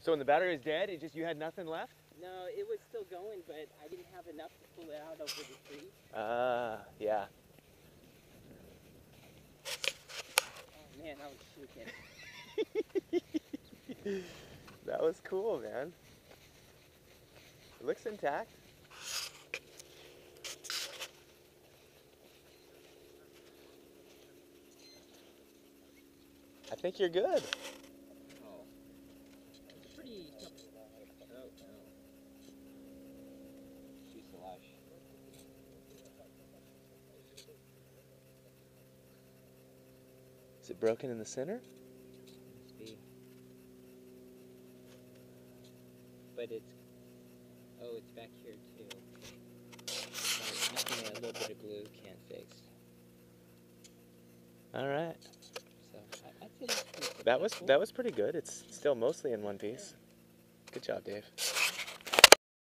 So when the battery was dead, you had nothing left? No, it was still going, but I didn't have enough to pull it out over the tree. Yeah. Oh man, I was shaking. That was cool, man. It looks intact. I think you're good. Oh. It's pretty tough. Oh no. Fuselage. Is it broken in the center? Must be. But it's. Oh, it's back here too. Nothing a little bit of glue can't fix. All right. So I'd say that's pretty That successful. was pretty good. It's still mostly in one piece. Good job, Dave.